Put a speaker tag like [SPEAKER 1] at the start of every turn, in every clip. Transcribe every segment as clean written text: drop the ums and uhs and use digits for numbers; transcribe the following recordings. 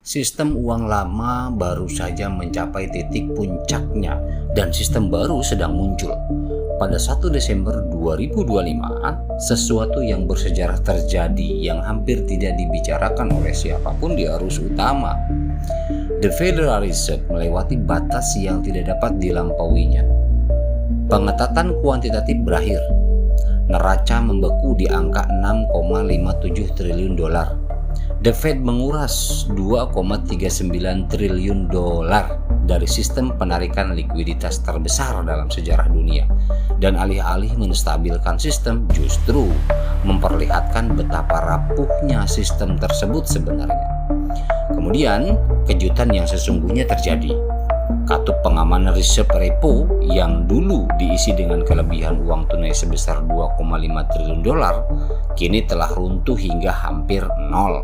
[SPEAKER 1] Sistem uang lama baru saja mencapai titik puncaknya dan sistem baru sedang muncul. Pada 1 Desember 2025, sesuatu yang bersejarah terjadi yang hampir tidak dibicarakan oleh siapapun di arus utama. The Federal Reserve melewati batas yang tidak dapat dilampauinya. Pengetatan kuantitatif berakhir. Neraca membeku di angka 6,57 triliun dolar. The Fed menguras 2,39 triliun dolar dari sistem penarikan likuiditas terbesar dalam sejarah dunia, dan alih-alih menstabilkan sistem justru memperlihatkan betapa rapuhnya sistem tersebut sebenarnya. Kemudian kejutan yang sesungguhnya terjadi. Katup pengaman reserve repo yang dulu diisi dengan kelebihan uang tunai sebesar 2,5 triliun dolar kini telah runtuh hingga hampir nol.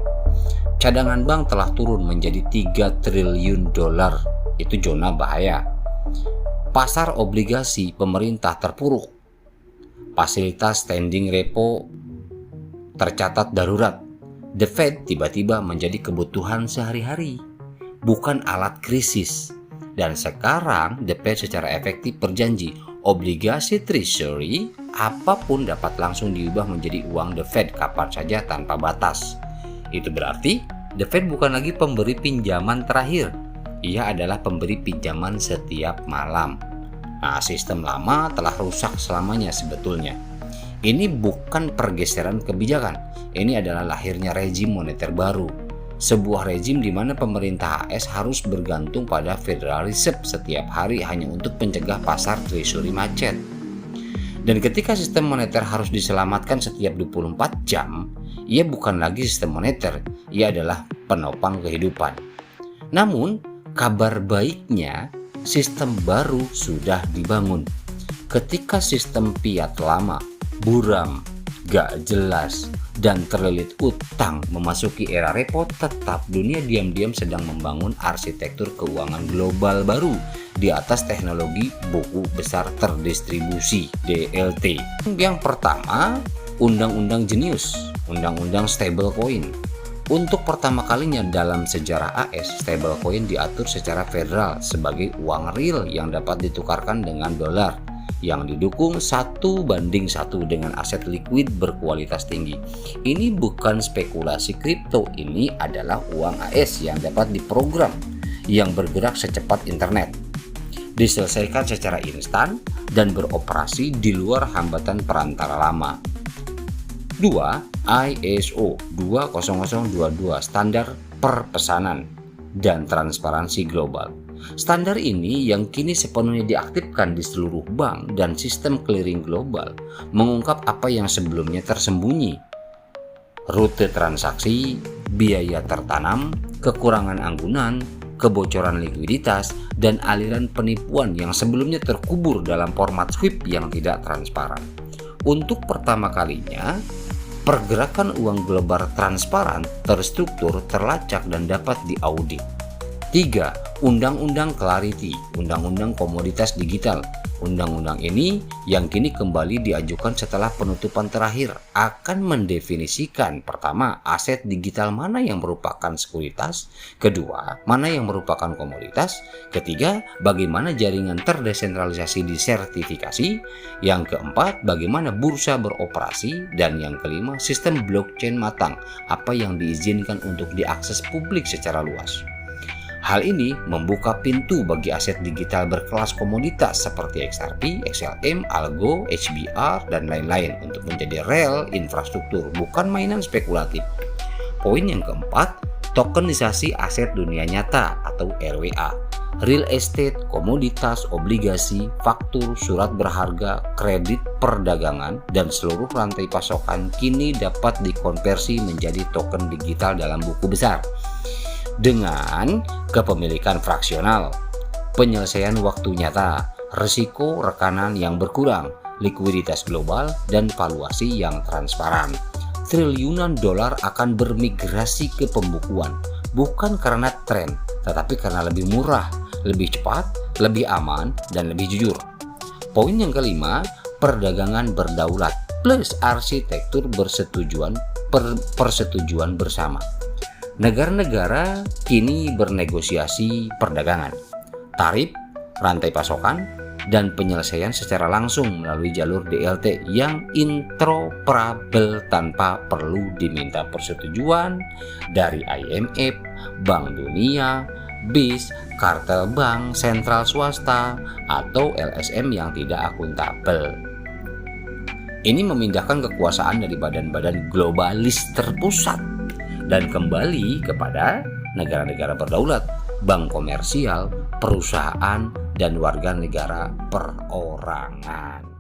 [SPEAKER 1] Cadangan bank telah turun menjadi 3 triliun dolar. Itu zona bahaya. Pasar obligasi pemerintah terpuruk. Fasilitas standing repo tercatat darurat. The Fed tiba-tiba menjadi kebutuhan sehari-hari, bukan alat krisis. Dan sekarang The Fed secara efektif berjanji obligasi treasury apapun dapat langsung diubah menjadi uang The Fed kapan saja tanpa batas. Itu berarti The Fed bukan lagi pemberi pinjaman terakhir. Ia adalah pemberi pinjaman setiap malam. Nah, sistem lama telah rusak selamanya sebetulnya. Ini bukan pergeseran kebijakan. Ini adalah lahirnya rezim moneter baru. Sebuah rezim di mana pemerintah AS harus bergantung pada Federal Reserve setiap hari hanya untuk mencegah pasar treasury macet. Dan ketika sistem moneter harus diselamatkan setiap 24 jam, ia bukan lagi sistem moneter, ia adalah penopang kehidupan. Namun, kabar baiknya, sistem baru sudah dibangun. Ketika sistem fiat lama, buram, gak jelas, dan terlilit utang memasuki era repo, tetap dunia diam-diam sedang membangun arsitektur keuangan global baru di atas teknologi buku besar terdistribusi DLT. Yang pertama, Undang-Undang Jenius, Undang-Undang Stablecoin. Untuk pertama kalinya dalam sejarah AS, stablecoin diatur secara federal sebagai uang real yang dapat ditukarkan dengan dolar, yang didukung 1:1 dengan aset liquid berkualitas tinggi. Ini bukan spekulasi kripto, ini adalah uang AS yang dapat diprogram, yang bergerak secepat internet, diselesaikan secara instan, dan beroperasi di luar hambatan perantara lama. 2. ISO 20022 Standar Perpesanan dan Transparansi Global. Standar ini yang kini sepenuhnya diaktifkan di seluruh bank dan sistem clearing global mengungkap apa yang sebelumnya tersembunyi. Rute transaksi, biaya tertanam, kekurangan anggunan, kebocoran likuiditas, dan aliran penipuan yang sebelumnya terkubur dalam format SWIFT yang tidak transparan. Untuk pertama kalinya, pergerakan uang global transparan, terstruktur, terlacak, dan dapat diaudit. 3. Undang-Undang Clarity, Undang-Undang Komoditas Digital. Undang-undang ini yang kini kembali diajukan setelah penutupan terakhir akan mendefinisikan pertama, aset digital mana yang merupakan sekuritas, kedua, mana yang merupakan komoditas, ketiga, bagaimana jaringan terdesentralisasi disertifikasi, yang keempat, bagaimana bursa beroperasi, dan yang kelima, sistem blockchain matang, apa yang diizinkan untuk diakses publik secara luas. Hal ini membuka pintu bagi aset digital berkelas komoditas seperti XRP, XLM, Algo, HBR, dan lain-lain untuk menjadi real infrastruktur, bukan mainan spekulatif. Poin yang keempat, tokenisasi aset dunia nyata atau RWA. Real estate, komoditas, obligasi, faktur, surat berharga, kredit perdagangan, dan seluruh rantai pasokan kini dapat dikonversi menjadi token digital dalam buku besar. Dengan kepemilikan fraksional, penyelesaian waktu nyata, risiko rekanan yang berkurang, likuiditas global, dan valuasi yang transparan. Triliunan dolar akan bermigrasi ke pembukuan, bukan karena tren, tetapi karena lebih murah, lebih cepat, lebih aman, dan lebih jujur. Poin yang kelima, perdagangan berdaulat plus arsitektur persetujuan bersama. Negara-negara kini bernegosiasi perdagangan, tarif, rantai pasokan, dan penyelesaian secara langsung melalui jalur DLT yang interoperabel tanpa perlu diminta persetujuan dari IMF, Bank Dunia, BIS, kartel bank, sentral swasta, atau LSM yang tidak akuntabel. Ini memindahkan kekuasaan dari badan-badan globalis terpusat dan kembali kepada negara-negara berdaulat, bank komersial, perusahaan, dan warga negara perorangan.